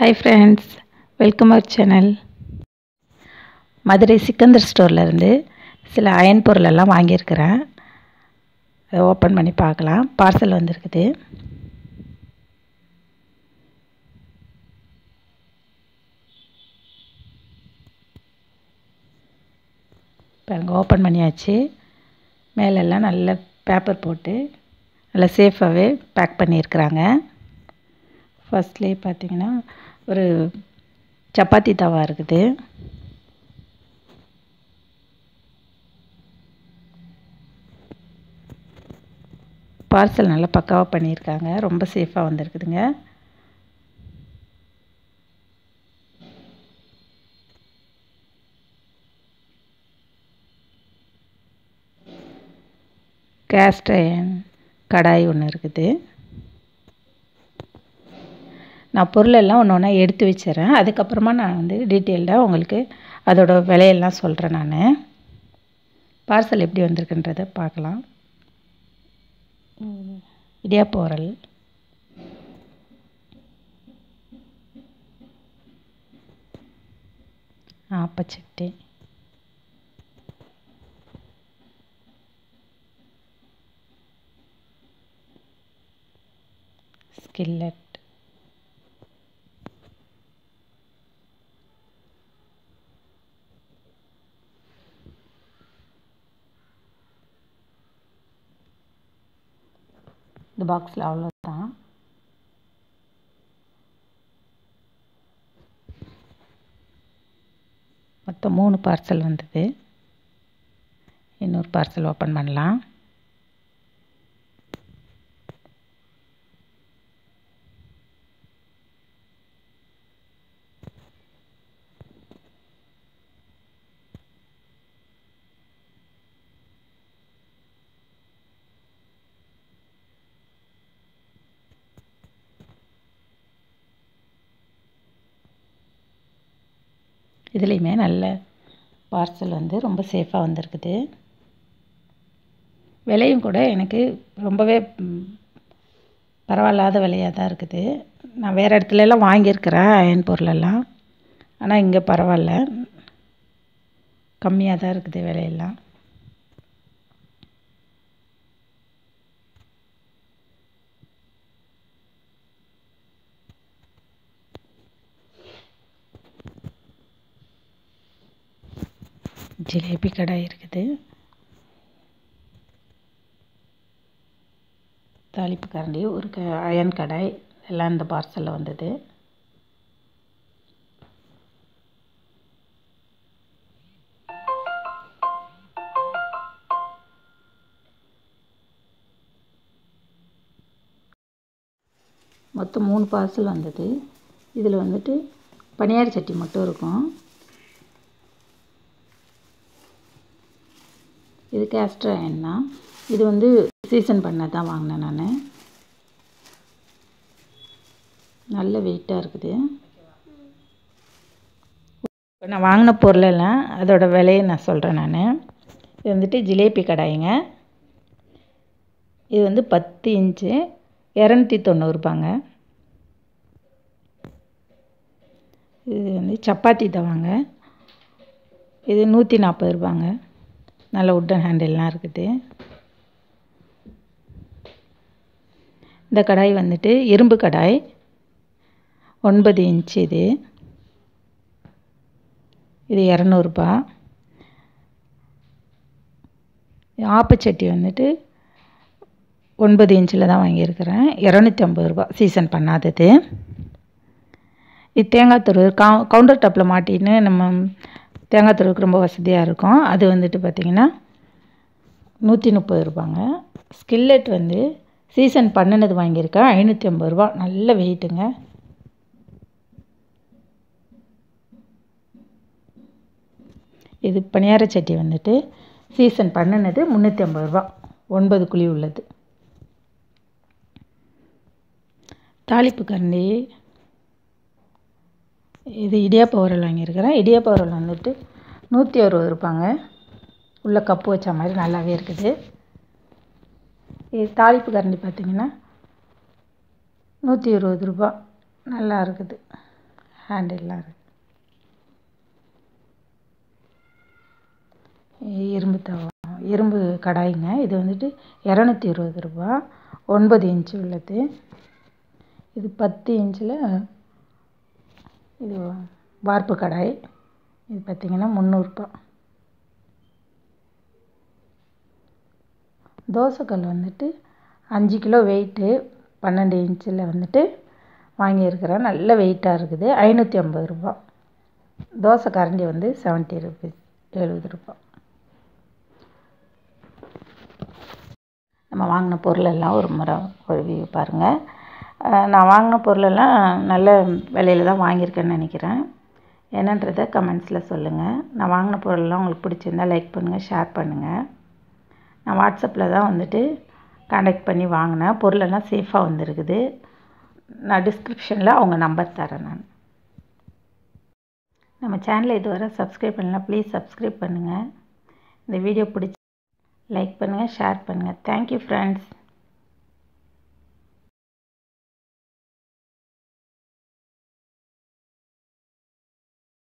Hi friends, welcome our channel. Madurai Sikandar ஸ்டோர்ல இருந்து சில அயன் பொருள் எல்லாம் வாங்கி இருக்கேன். அதை ஓபன் பண்ணி பார்க்கலாம். பார்சல் வந்திருக்குது. பாருங்க ஓபன் பண்ணியாச்சு. மேல எல்லாம் நல்ல பேப்பர் போட்டு நல்ல சேஃபாவே பேக் பண்ணி இருக்காங்க. ஃபர்ஸ்ட்லயே பாத்தீங்கன்னா ஒரு சப்பாத்தி தவா இருக்குது. பார்சல் நல்லா பக்காவா பண்ணியிருக்காங்க. ரொம்ப சேஃபா வந்திருக்குதுங்க. கேஸ்ட் அயர்ன் கடாய் ஒன்று இருக்குது. நான் பொருளெல்லாம் ஒன்று ஒன்றா எடுத்து வச்சிடறேன். அதுக்கப்புறமா நான் டீட்டெயில்டாக உங்களுக்கு அதோட விலையெல்லாம் சொல்கிறேன். நான் பார்சல் எப்படி வந்திருக்குன்றதை பார்க்கலாம். இடியாப்ப உரல், ஆப்பச்சட்டி, ஸ்கில்லட், இந்த பாக்ஸில் அவ்வளோதான். மொத்தம் 3 பார்சல் வந்தது. இன்னொரு பார்சல் ஓப்பன் பண்ணலாம். இதுலேயுமே நல்ல பார்சல் ரொம்ப சேஃபாக வந்திருக்குது. விலையும் கூட எனக்கு ரொம்பவே பரவாயில்லாத விலையாக தான் இருக்குது. நான் வேறு இடத்துலலாம் வாங்கியிருக்கிறேன் அயன் பொருளெல்லாம். ஆனால் இங்கே பரவாயில்ல, கம்மியாக தான் இருக்குது விலையெல்லாம். ஜிலேபி கடாய் இருக்குது. தாளிப்பு கரண்டி, ஒரு அயன் கடாய் எல்லாம் இந்த பார்சலில் வந்தது. மொத்தம் 3 பார்சல் வந்தது. இதில் பனியார சட்டி மட்டும் இருக்கும். இது கேஸ்டர் அயன் தான். இது சீசன் பண்ண தான் வாங்கினேன் நான். நல்ல வெயிட்டாக இருக்குது. இப்போ நான் வாங்கின பொருளெல்லாம் அதோட விலையை நான் சொல்கிறேன். நான் இது ஜிலேபி கடாய்ங்க. இது 10 இன்ச்சு 290 ரூபாங்க. இது சப்பாத்தி தவாங்க. இது 140 ரூபாங்க. நல்ல உட்டன் ஹேண்டில்லாம் இருக்குது. இந்த கடாய் இரும்பு கடாய் 9 இன்ச்சு. இது 200 ரூபா. ஆப்பச்சட்டி 9 இன்ச்சில் தான் வாங்கியிருக்கிறேன். 250 ரூபா, சீசன் பண்ணாதது. இது தேங்காய் துருவு கவுண்டர் டாப்பில் மாட்டின்னு நம்ம தேங்காய் துருவுக்கு ரொம்ப வசதியாக இருக்கும். அது பார்த்திங்கன்னா 130 ரூபாங்க. ஸ்கில்லட் சீசன் பண்ணினது வாங்கியிருக்கேன். 550 ரூபா. நல்ல வெயிட்டுங்க. இது பனியார சட்டி சீசன் பண்ணினது 350 ரூபா. 9 குழி உள்ளது. தாளிப்பு கரண்டி, இது இடியாப்ப உரல் வாங்கியிருக்கிறேன். இடியாப்ப உரல் 160 ரூபாங்க. உள்ள கப்பு வச்ச மாதிரி நல்லாவே இருக்குது. இது தாளிப்பு கரண்டி பார்த்திங்கன்னா 120 ரூபா. நல்லா இருக்குது. ஹேண்டில்லாம் இருக்குது. இரும்பு கடாய்ங்க. இது வந்துட்டு 220 ரூபா. 9 இன்ச்சு உள்ளது. இது 10 இன்ச்சில் இது வார்ப்பு கடாய். இது பார்த்திங்கன்னா 300 ரூபா. தோசைக்கல் வந்துட்டு 5 கிலோ வெயிட்டு 12 இன்ச்சில் வந்துட்டு வாங்கியிருக்கிறேன். நல்ல வெயிட்டாக இருக்குது. 550 ரூபா. தோசை கரண்டி வந்து 70 ருபீஸ், 70 ரூபா. நம்ம வாங்கின பொருளெல்லாம் ஒரு முறை ஒரு வியூ பாருங்கள். நான் வாங்கின பொருளெல்லாம் நல்ல விலையில் தான் வாங்கியிருக்கேன்னு நினைக்கிறேன். என்னன்றதை கமெண்ட்ஸில் சொல்லுங்கள். நான் வாங்கின பொருளெல்லாம் உங்களுக்கு பிடிச்சிருந்தால் லைக் பண்ணுங்கள், ஷேர் பண்ணுங்கள். நான் வாட்ஸ்அப்பில் தான் வந்துட்டு கான்டாக்ட் பண்ணி வாங்கினேன். பொருளெல்லாம் சேஃபாக வந்துருக்குது. நான் டிஸ்கிரிப்ஷனில் அவங்க நம்பர் தரேன். நான் நம்ம சேனலை இதுவரை சப்ஸ்கிரைப் பண்ணலாம். ப்ளீஸ் சப்ஸ்கிரைப் பண்ணுங்கள். இந்த வீடியோ பிடிச்சி லைக் பண்ணுங்கள், ஷேர் பண்ணுங்கள். Thank you friends.